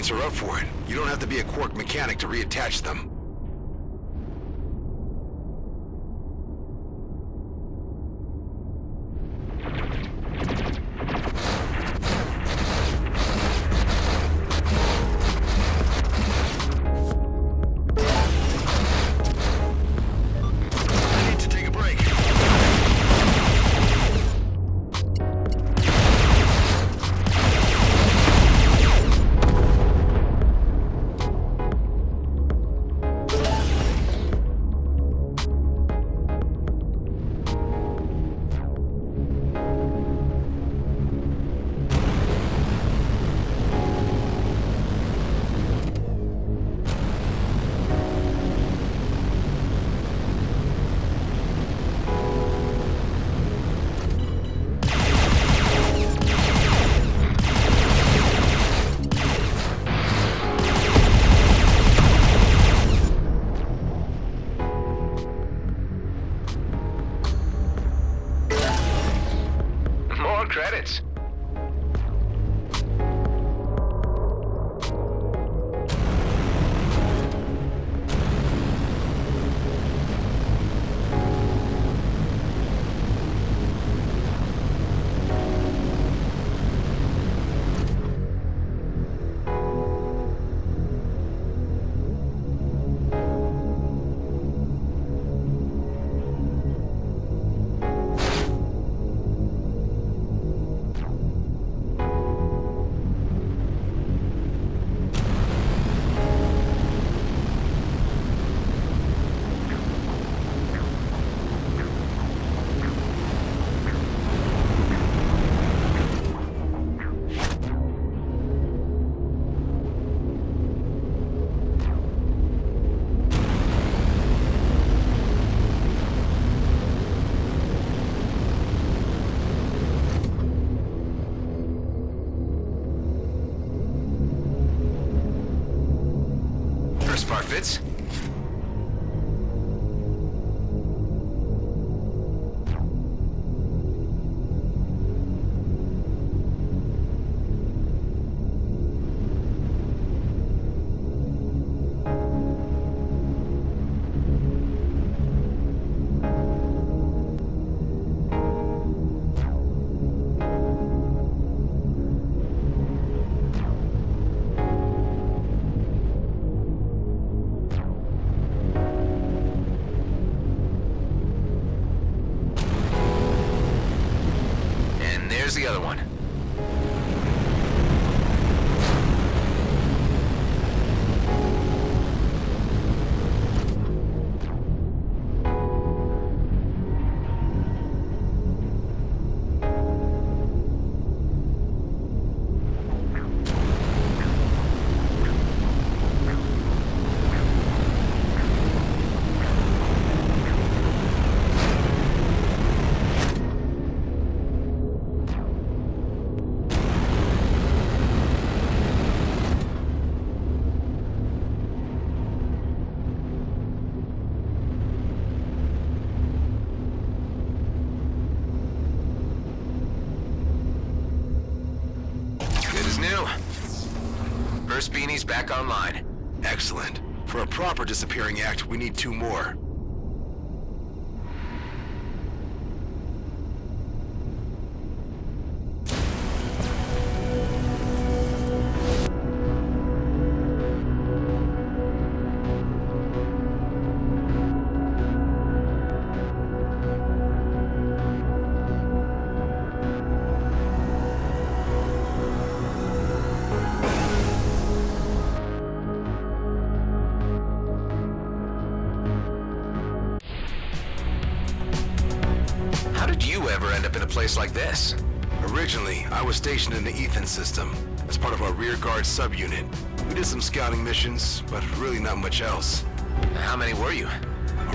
joints are up for it. You don't have to be a Quark mechanic to reattach them. Credits. Part fits. There's the other one. New. First beanie's back online. Excellent. For a proper disappearing act, we need 2 more. You ever end up in a place like this? Originally, I was stationed in the Ethan system as part of our rear guard subunit. We did some scouting missions, but really not much else. How many were you?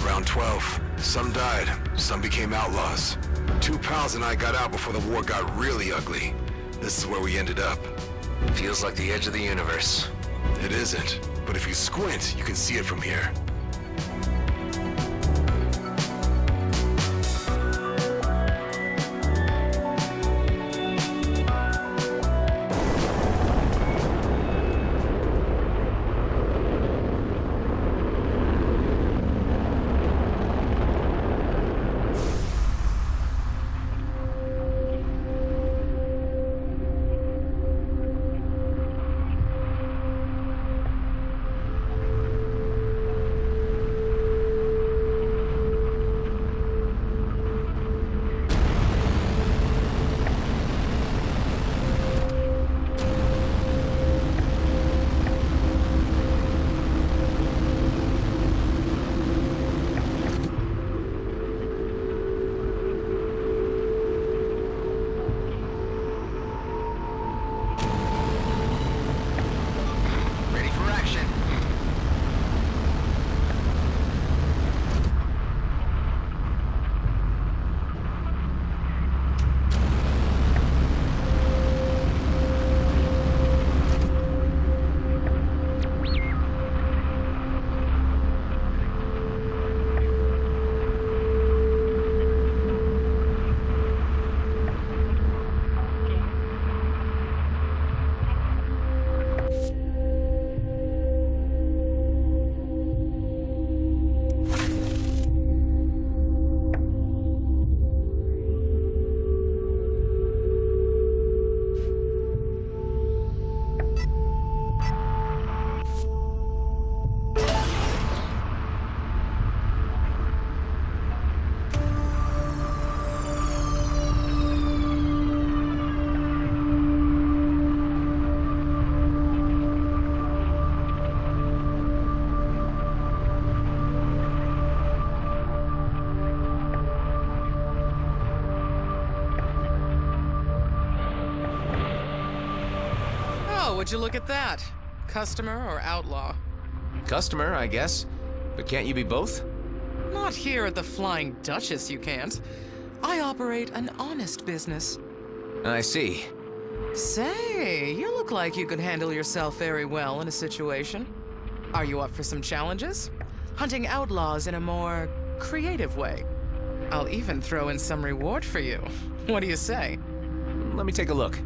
Around 12. Some died, some became outlaws. 2 pals and I got out before the war got really ugly. This is where we ended up. Feels like the edge of the universe. It isn't, but if you squint, you can see it from here. Would you look at that? Customer or outlaw? Customer, I guess. But can't you be both? Not here at the Flying Duchess, you can't. I operate an honest business. I see. Say, you look like you could handle yourself very well in a situation. Are you up for some challenges? Hunting outlaws in a more creative way. I'll even throw in some reward for you. What do you say? Let me take a look.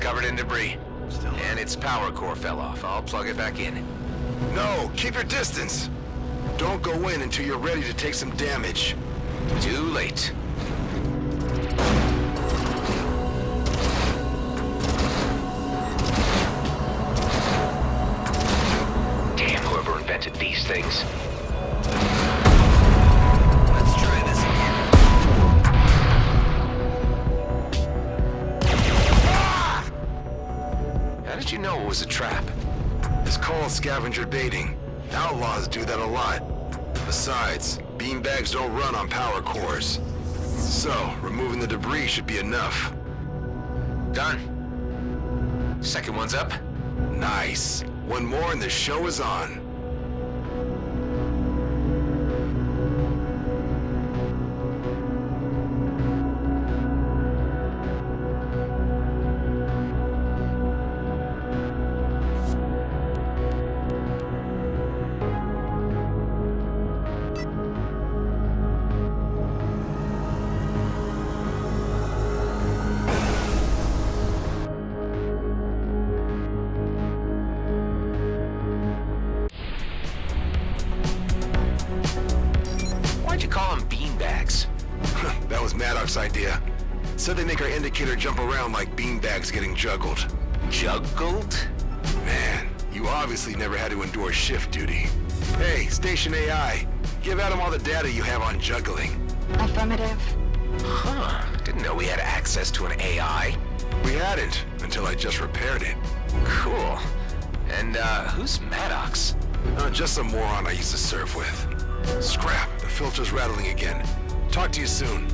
Covered in debris. And its power core fell off. I'll plug it back in. No, keep your distance. Don't go in until you're ready to take some damage. Too late. Damn, whoever invented these things. Let's try this again. How did you know it was a trap? It's called scavenger baiting. Outlaws do that a lot. Besides, beanbags don't run on power cores. So, removing the debris should be enough. Done. Second one's up. Nice. One more and the show is on. That was Maddox's idea. Said they make our indicator jump around like beanbags getting juggled. Juggled? Man, you obviously never had to endure shift duty. Hey, Station AI, give Adam all the data you have on juggling. Affirmative. Huh. Didn't know we had access to an AI. We hadn't, until I just repaired it. Cool. And, who's Maddox? Just some moron I used to surf with. Scrap, the filter's rattling again. Talk to you soon.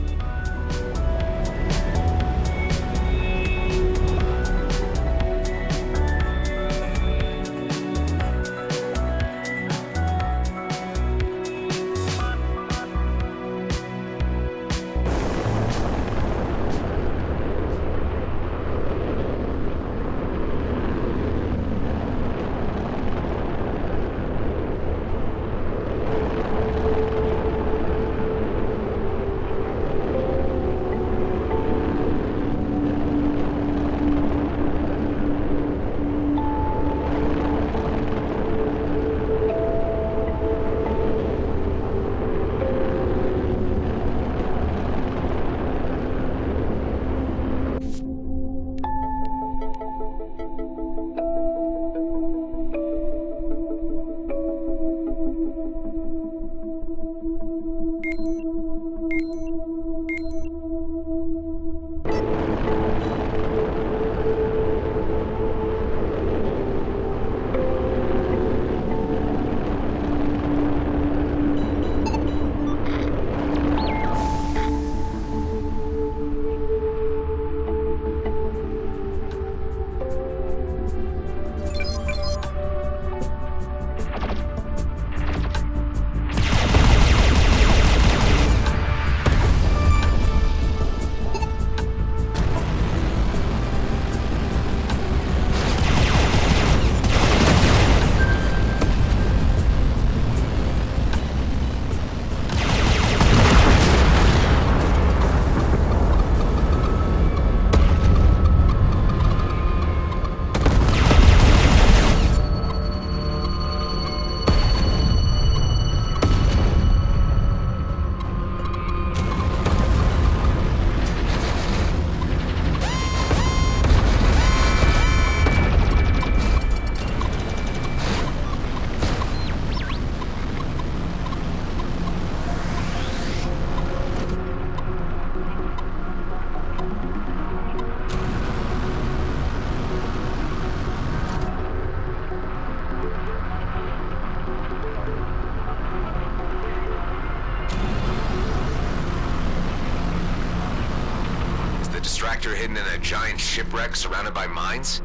Distractor hidden in a giant shipwreck surrounded by mines?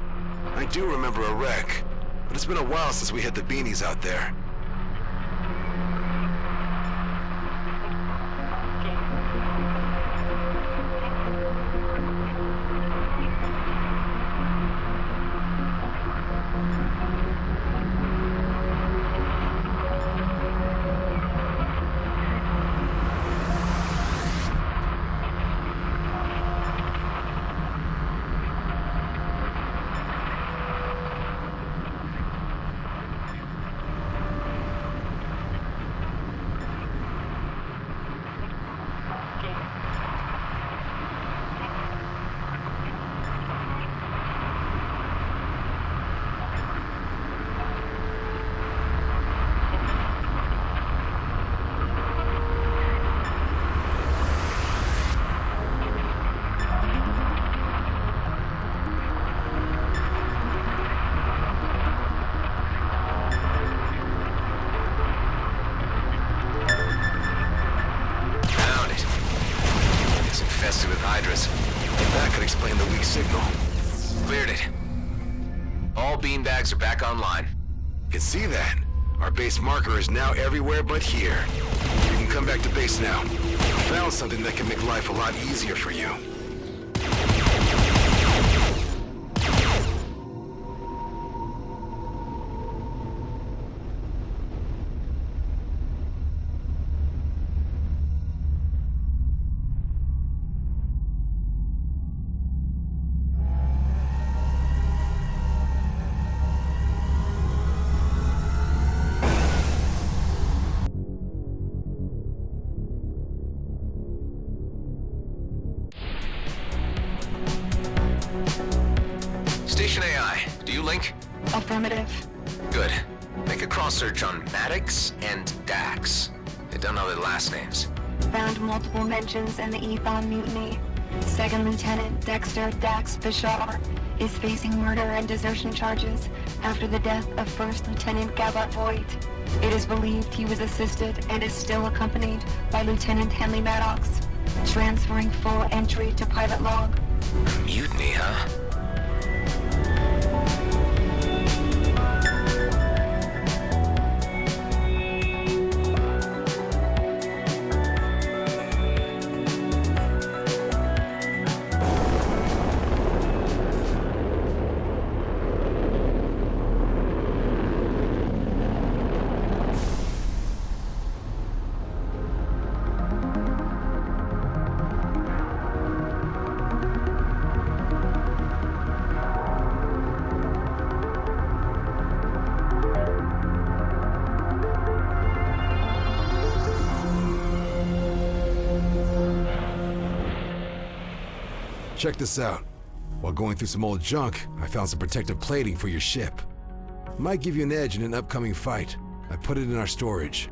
I do remember a wreck, but it's been a while since we hit the beanies out there. That could explain the weak signal. Cleared it. All beanbags are back online. You can see that. Our base marker is now everywhere but here. You can come back to base now. Found something that can make life a lot easier for you. guy. Do you link? Affirmative. Good. Make a cross-search on Maddox and Dax. I don't know their last names. Found multiple mentions in the Ethon mutiny. Second Lieutenant Dexter Dax Bashar is facing murder and desertion charges after the death of First Lieutenant Gabbard Voigt. It is believed he was assisted and is still accompanied by Lieutenant Henley Maddox, transferring full entry to pilot log. Mutiny, huh? Check this out. While going through some old junk, I found some protective plating for your ship. Might give you an edge in an upcoming fight. I put it in our storage.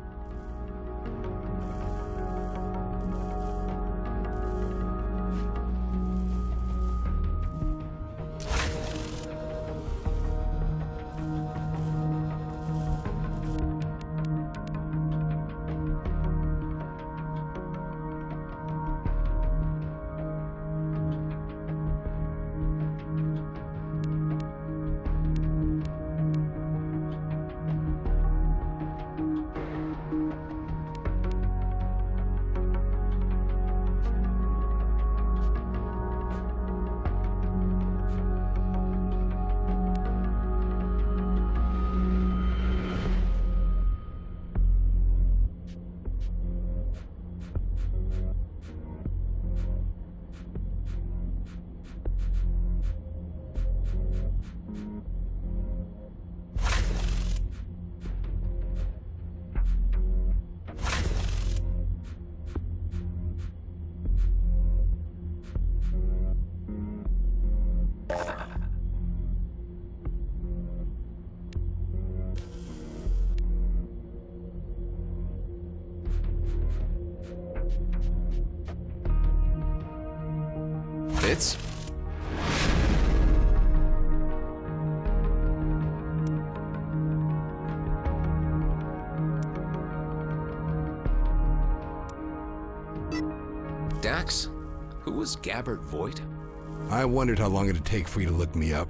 Fits? Dax? Who was Gabbard Voigt? I wondered how long it'd take for you to look me up.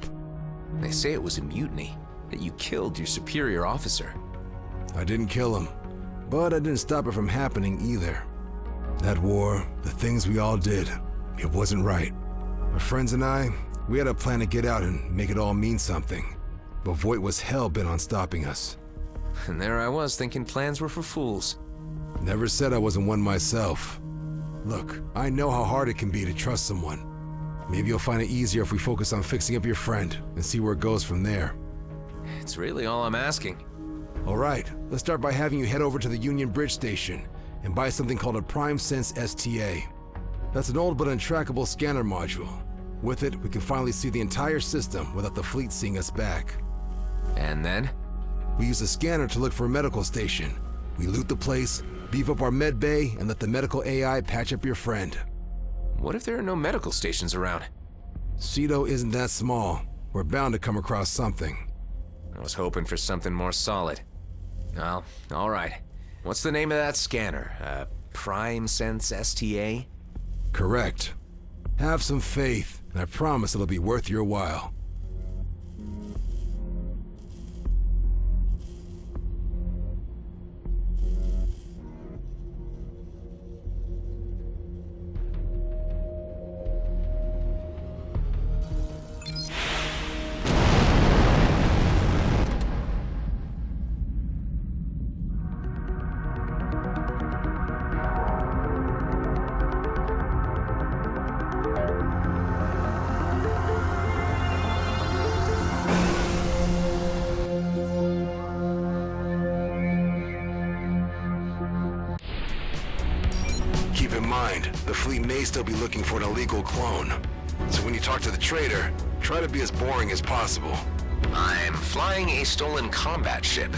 They say it was a mutiny, that you killed your superior officer. I didn't kill him, but I didn't stop it from happening either. That war, the things we all did, it wasn't right. My friends and I, we had a plan to get out and make it all mean something. But Voigt was hell-bent on stopping us. And there I was thinking plans were for fools. Never said I wasn't one myself. Look, I know how hard it can be to trust someone. Maybe you'll find it easier if we focus on fixing up your friend and see where it goes from there. It's really all I'm asking. All right, let's start by having you head over to the Union Bridge Station and buy something called a Prime Sense STA. That's an old but untrackable scanner module. With it, we can finally see the entire system without the fleet seeing us back. And then? We use the scanner to look for a medical station. We loot the place, beef up our med bay, and let the medical AI patch up your friend. What if there are no medical stations around? Cedo isn't that small. We're bound to come across something. I was hoping for something more solid. Well, all right. What's the name of that scanner? Prime Sense STA? Correct. Have some faith, and I promise it'll be worth your while. Keep in mind, the fleet may still be looking for an illegal clone. So when you talk to the trader, try Try to be as boring as possible. I'm flying a stolen combat ship.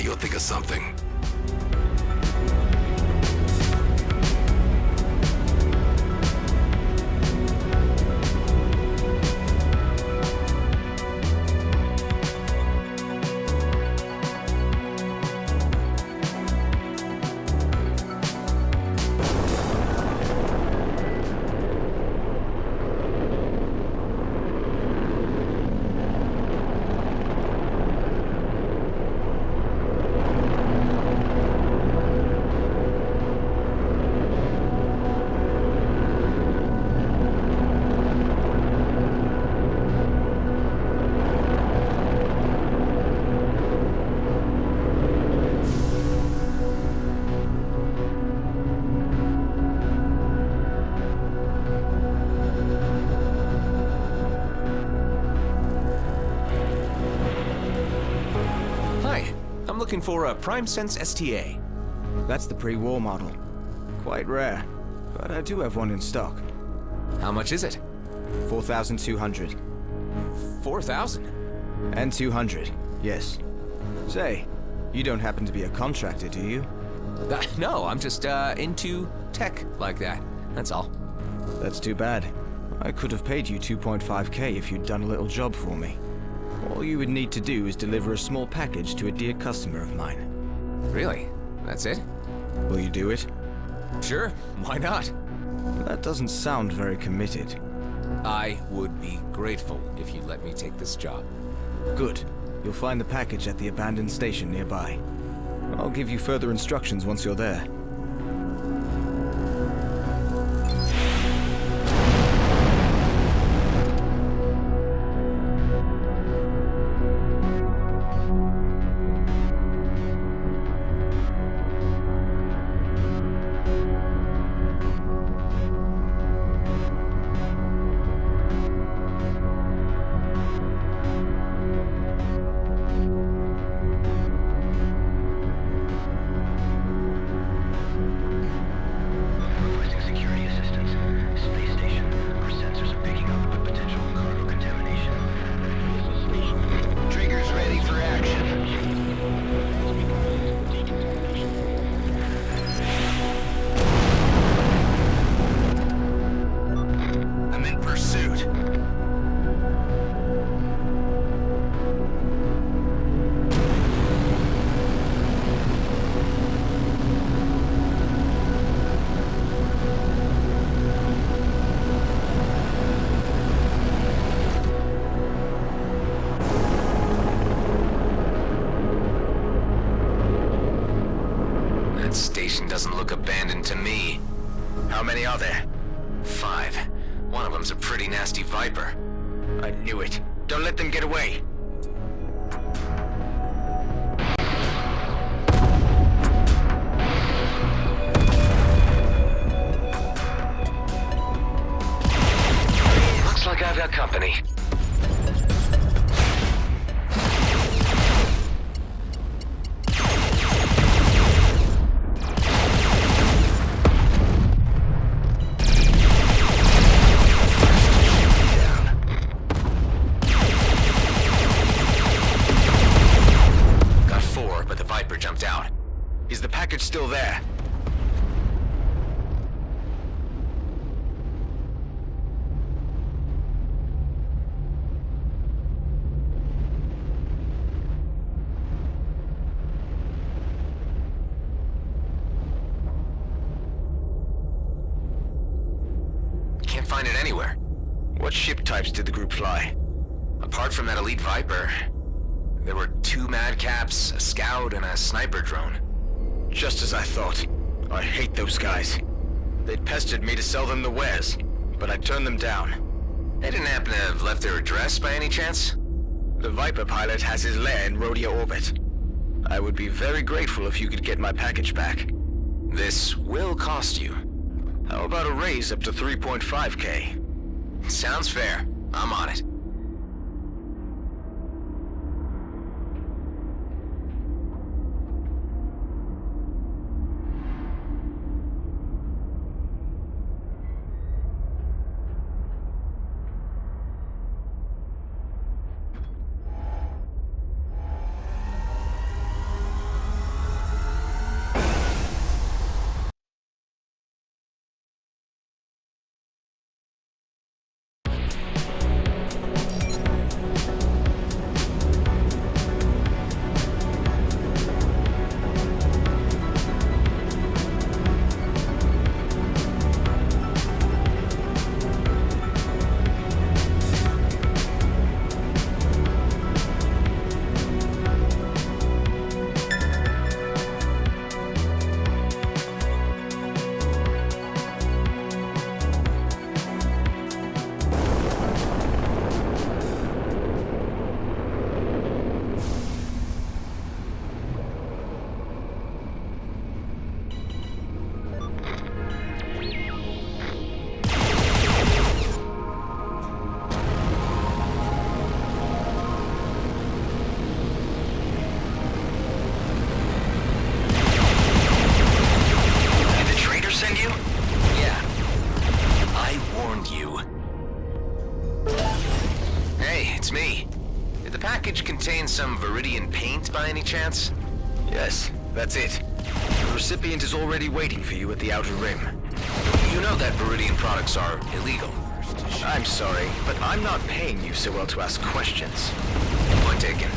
You'll think of something. Looking for a Prime Sense STA. That's the pre-war model. Quite rare, but I do have one in stock. How much is it? 4,200. 4,000? And 200, yes. Say, you don't happen to be a contractor, do you? No, I'm just into tech like that. That's all. That's too bad. I could have paid you 2.5k if you'd done a little job for me. All you would need to do is deliver a small package to a dear customer of mine. Really? That's it? Will you do it? Sure, why not? That doesn't sound very committed. I would be grateful if you let me take this job. Good. You'll find the package at the abandoned station nearby. I'll give you further instructions once you're there. That station doesn't look abandoned to me. How many are there? 5. One of them's a pretty nasty Viper. I knew it. Don't let them get away. Looks like I've got company. Jumped out. Is the package still there? Can't find it anywhere. What ship types did the group fly? Apart from that elite Viper, there were 2 Madcaps, a Scout, and a sniper drone. Just as I thought. I hate those guys. They'd pestered me to sell them the wares, but I turned them down. They didn't happen to have left their address by any chance? The Viper pilot has his lair in Rhodia orbit. I would be very grateful if you could get my package back. This will cost you. How about a raise up to 3.5k? Sounds fair. I'm on it. package contain some Viridian paint by any chance? Yes, that's it. The recipient is already waiting for you at the outer rim. You know that Viridian products are illegal. I'm sorry, but I'm not paying you so well to ask questions. Point taken.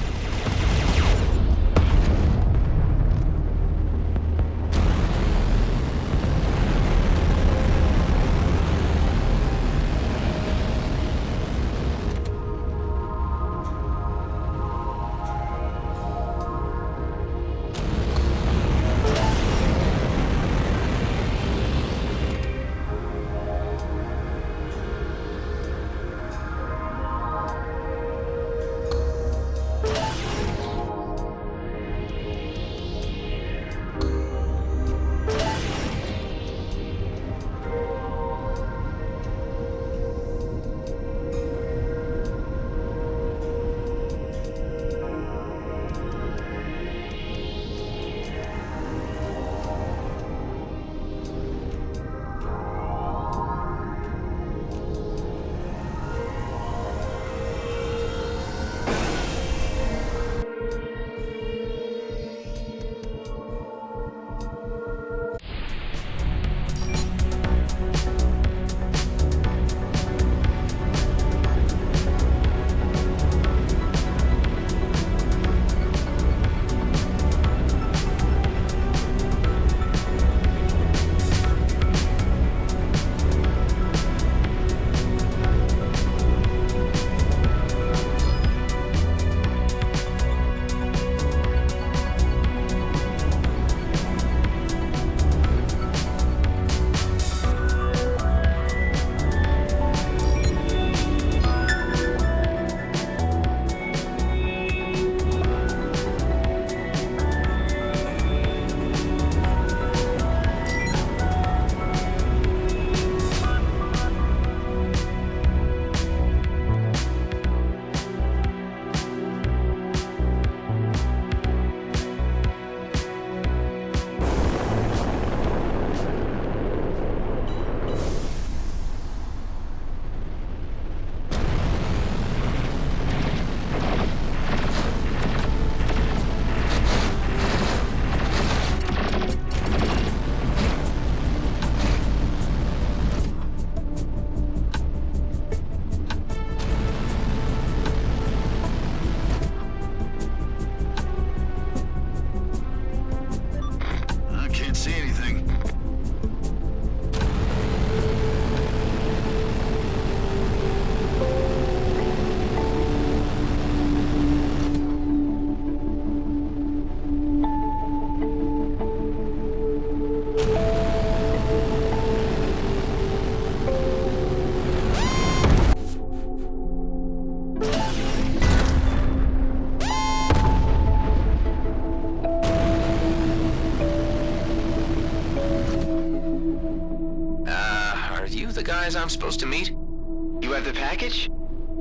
Guys I'm supposed to meet? You have the package?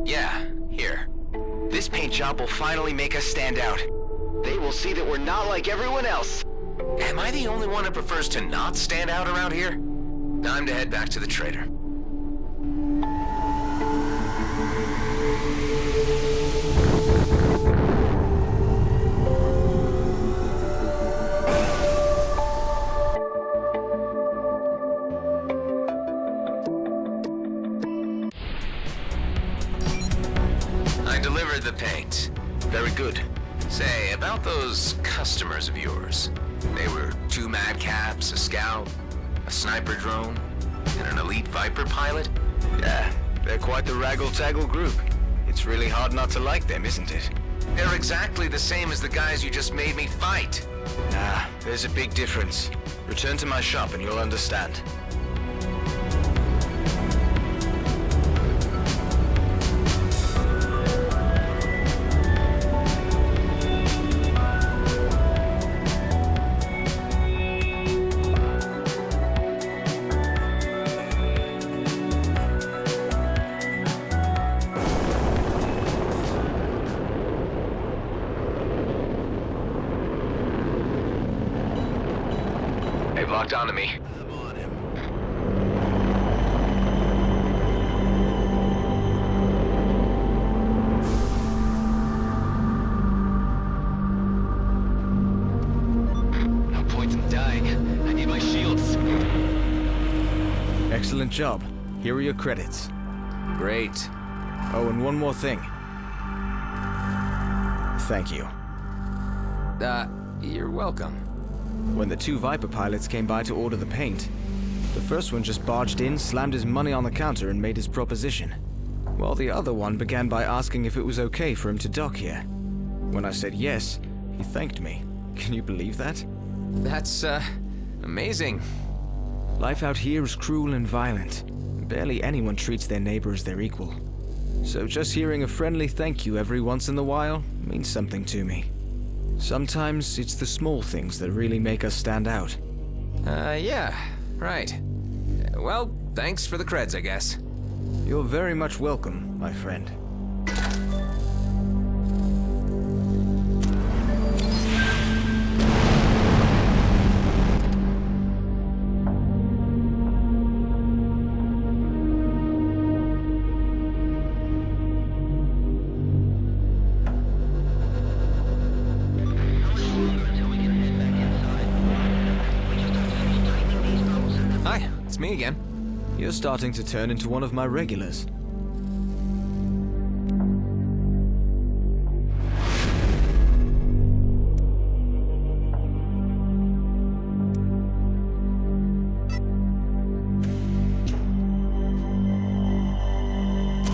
Yeah, here. This paint job will finally make us stand out. They will see that we're not like everyone else. Am I the only one who prefers to not stand out around here? Time to head back to the trader. The paint. Very good. Say, about those customers of yours. They were 2 madcaps, a scout, a sniper drone, and an elite Viper pilot? Yeah, they're quite the raggle-taggle group. It's really hard not to like them, isn't it? They're exactly the same as the guys you just made me fight. Nah, there's a big difference. Return to my shop and you'll understand. Locked onto me. Excellent job. Here are your credits. Great. Oh, and one more thing. Thank you. You're welcome. When the two Viper pilots came by to order the paint, the first one just barged in, slammed his money on the counter, and made his proposition. While the other one began by asking if it was okay for him to dock here. When I said yes, he thanked me. Can you believe that? That's, amazing. Life out here is cruel and violent. Barely anyone treats their neighbor as their equal. So just hearing a friendly thank you every once in a while means something to me. Sometimes it's the small things that really make us stand out. Yeah, right. Well, thanks for the creds, I guess. You're very much welcome, my friend. Hi, it's me again. You're starting to turn into one of my regulars.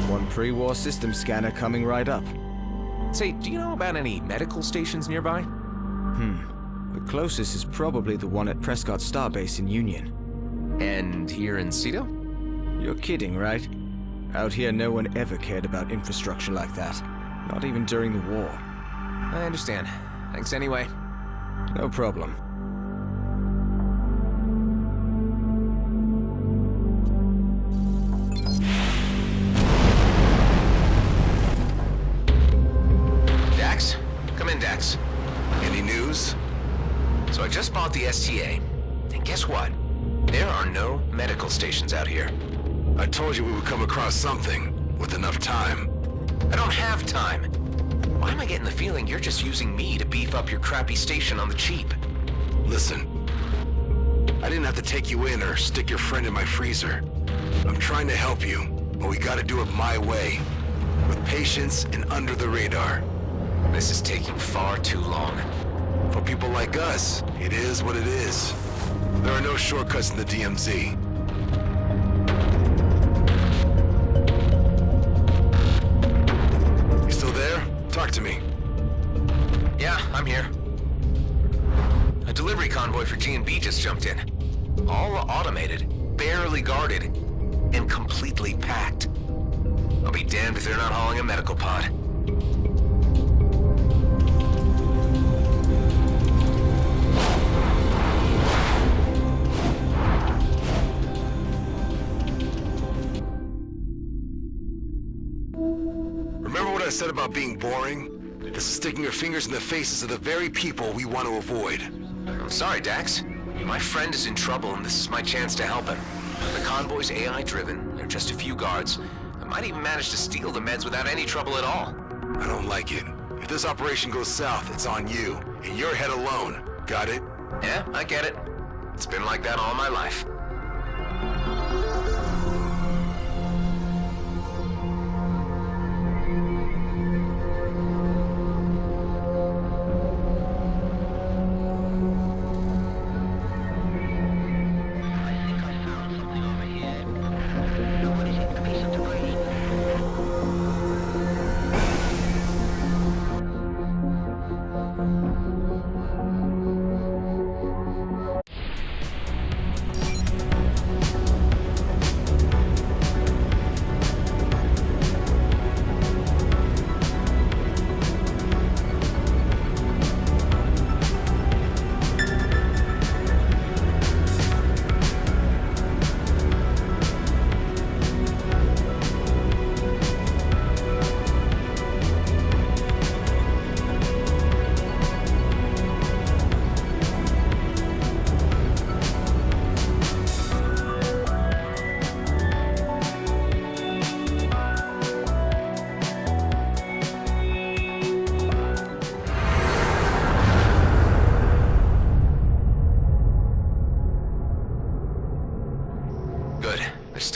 One pre-war system scanner coming right up. Say, do you know about any medical stations nearby? The closest is probably the one at Prescott Starbase in Union. And here in Cedo? You're kidding, right? Out here, no one ever cared about infrastructure like that. Not even during the war. I understand. Thanks anyway. No problem. Dax? Come in, Dax. Any news? So I just bought the STA. And guess what? There are no medical stations out here. I told you we would come across something with enough time. I don't have time. Why am I getting the feeling you're just using me to beef up your crappy station on the cheap? Listen, I didn't have to take you in or stick your friend in my freezer. I'm trying to help you, but we gotta do it my way. With patience and under the radar. This is taking far too long. For people like us, it is what it is. There are no shortcuts in the DMZ. You still there? Talk to me. Yeah, I'm here. A delivery convoy for G&B just jumped in. All automated, barely guarded, and completely packed. I'll be damned if they're not hauling a medical pod. Remember what I said about being boring? This is sticking your fingers in the faces of the very people we want to avoid. I'm sorry, Dax. My friend is in trouble, and this is my chance to help him. The convoy's AI-driven. There are just a few guards. I might even manage to steal the meds without any trouble at all. I don't like it. If this operation goes south, it's on you, and your head alone. Got it? Yeah, I get it. It's been like that all my life.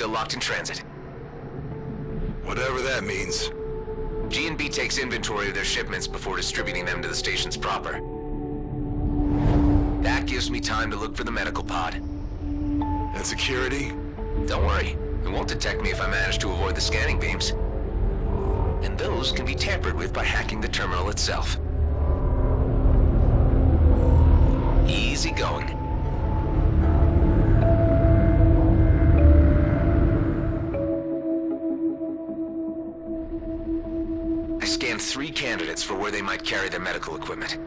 still locked in transit. Whatever that means. G&B takes inventory of their shipments before distributing them to the stations proper. That gives me time to look for the medical pod. And security? Don't worry, it won't detect me if I manage to avoid the scanning beams. And those can be tampered with by hacking the terminal itself. Easy going. I scanned 3 candidates for where they might carry their medical equipment.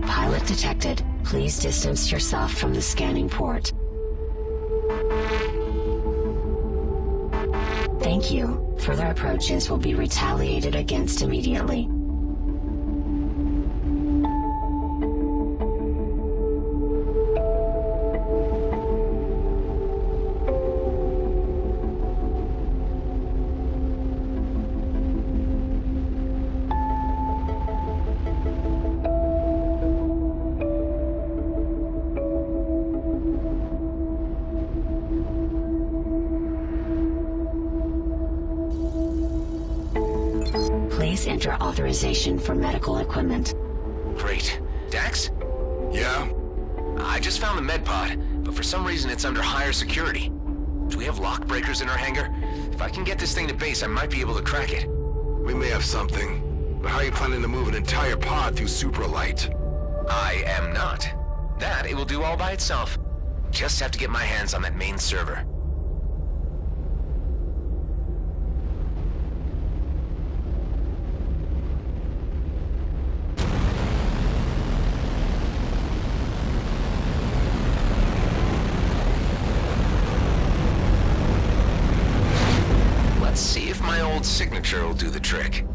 Pilot detected. Please distance yourself from the scanning port. Thank you. Further approaches will be retaliated against immediately. Please enter authorization for medical equipment. Great. Dax? Yeah? I just found the med pod, but for some reason it's under higher security. Do we have lock breakers in our hangar? If I can get this thing to base, I might be able to crack it. We may have something. But how are you planning to move an entire pod through supralight? I am not. That it will do all by itself. Just have to get my hands on that main server. Let's see if my old signature will do the trick.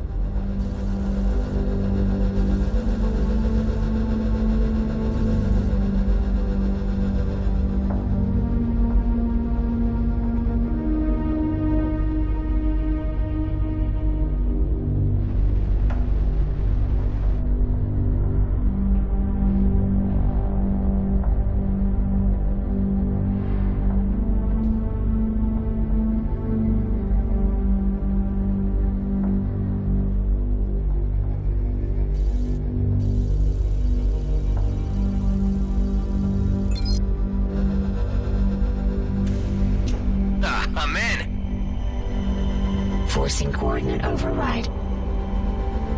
I'm in! Forcing coordinate override.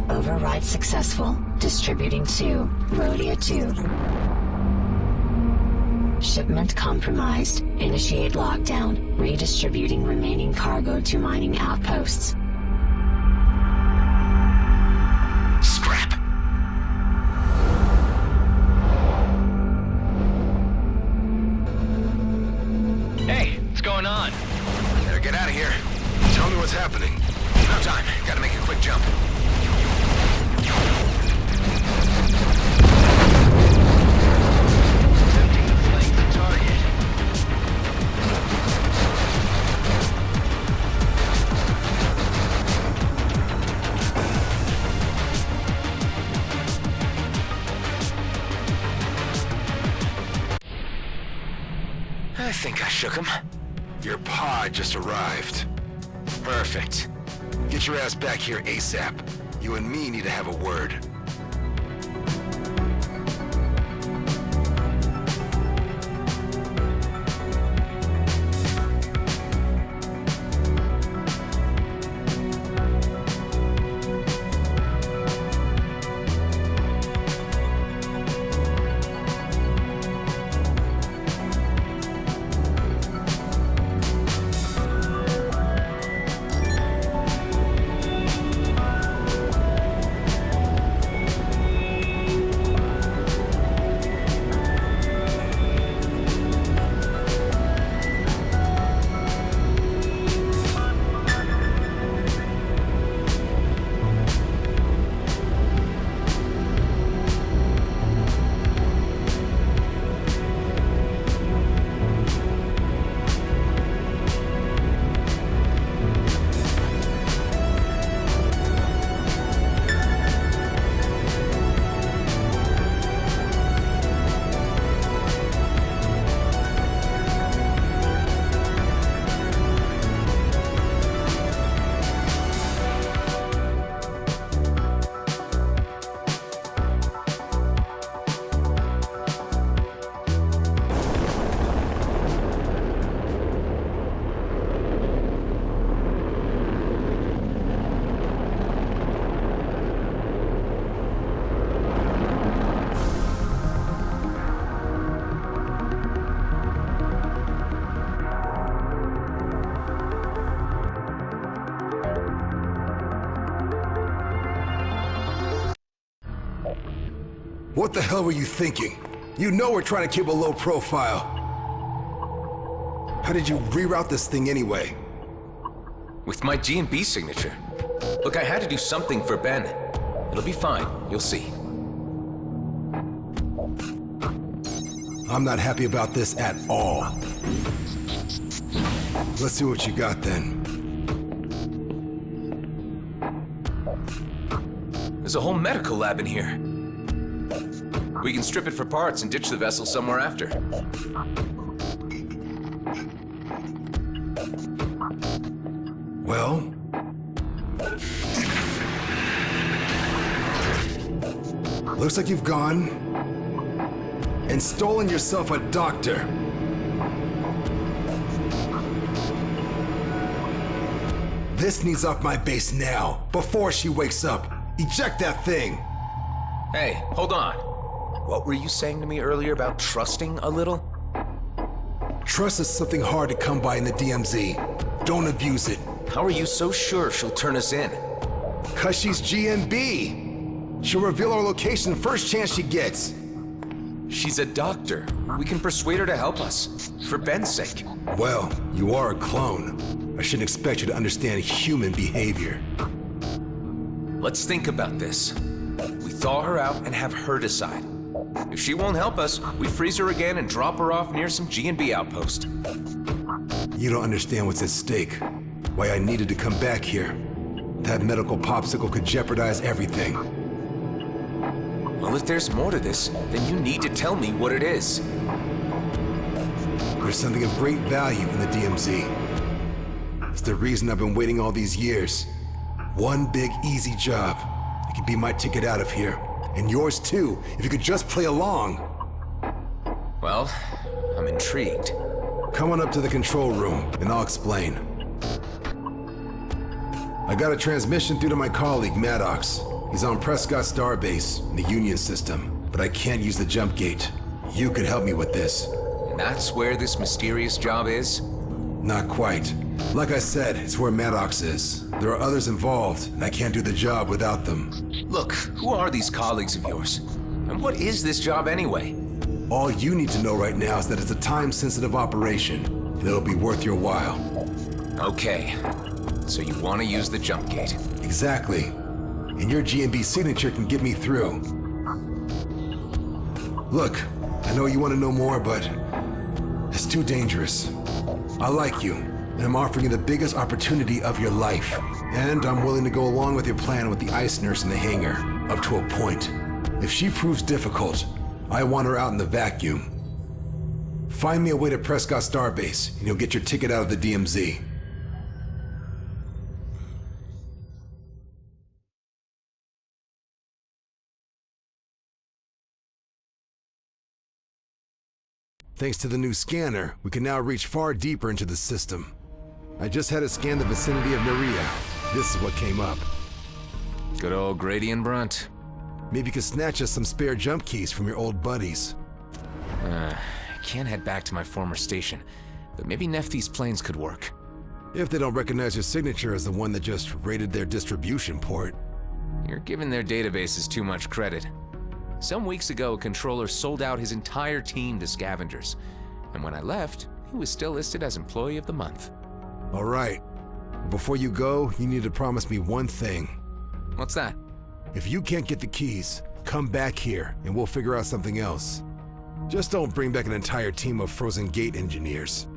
Override successful. Distributing to Rhodia 2. Shipment compromised. Initiate lockdown. Redistributing remaining cargo to mining outposts. Scrap! what's happening. No time. Gotta make a quick jump. I think I shook him. Your pod just arrived. Perfect. Get your ass back here ASAP. You and me need to have a word. What the hell were you thinking? You know we're trying to keep a low profile. How did you reroute this thing anyway? With my G&B signature. Look, I had to do something for Ben. It'll be fine. You'll see. I'm not happy about this at all. Let's see what you got then. There's a whole medical lab in here. We can strip it for parts and ditch the vessel somewhere after. Well? Looks like you've gone and stolen yourself a doctor. This needs off my base now, before she wakes up. Eject that thing! Hey, hold on. What were you saying to me earlier about trusting a little? Trust is something hard to come by in the DMZ. Don't abuse it. How are you so sure she'll turn us in? 'Cause she's GNB. She'll reveal our location the first chance she gets. She's a doctor. We can persuade her to help us. For Ben's sake. Well, you are a clone. I shouldn't expect you to understand human behavior. Let's think about this. We thaw her out and have her decide. If she won't help us, we freeze her again and drop her off near some G&B outpost. You don't understand what's at stake. Why I needed to come back here. That medical popsicle could jeopardize everything. Well, if there's more to this, then you need to tell me what it is. There's something of great value in the DMZ. It's the reason I've been waiting all these years. One big, easy job. It could be my ticket out of here. And yours too, if you could just play along. Well, I'm intrigued. Come on up to the control room, and I'll explain. I got a transmission through to my colleague, Maddox. He's on Prescott Starbase, in the Union system, but I can't use the jump gate. You could help me with this. And that's where this mysterious job is? Not quite. Like I said, it's where Maddox is. There are others involved, and I can't do the job without them. Look, who are these colleagues of yours? And what is this job anyway? All you need to know right now is that it's a time-sensitive operation, and it'll be worth your while. Okay. So you want to use the jump gate. Exactly. And your G&B signature can get me through. Look, I know you want to know more, but it's too dangerous. I like you, and I'm offering you the biggest opportunity of your life. And I'm willing to go along with your plan with the ice nurse in the hangar, up to a point. If she proves difficult, I want her out in the vacuum. Find me a way to Prescott Starbase, and you'll get your ticket out of the DMZ. Thanks to the new scanner, we can now reach far deeper into the system. I just had it scan the vicinity of Maria. This is what came up. Good old Grady and Brunt. Maybe you could snatch us some spare jump keys from your old buddies. I can't head back to my former station, but maybe Nephthys planes could work. If they don't recognize your signature as the one that just raided their distribution port. You're giving their databases too much credit. Some weeks ago, a controller sold out his entire team to scavengers. And when I left, he was still listed as Employee of the Month. All right. Before you go, you need to promise me one thing. What's that? If you can't get the keys, come back here and we'll figure out something else. Just don't bring back an entire team of Frozen Gate engineers.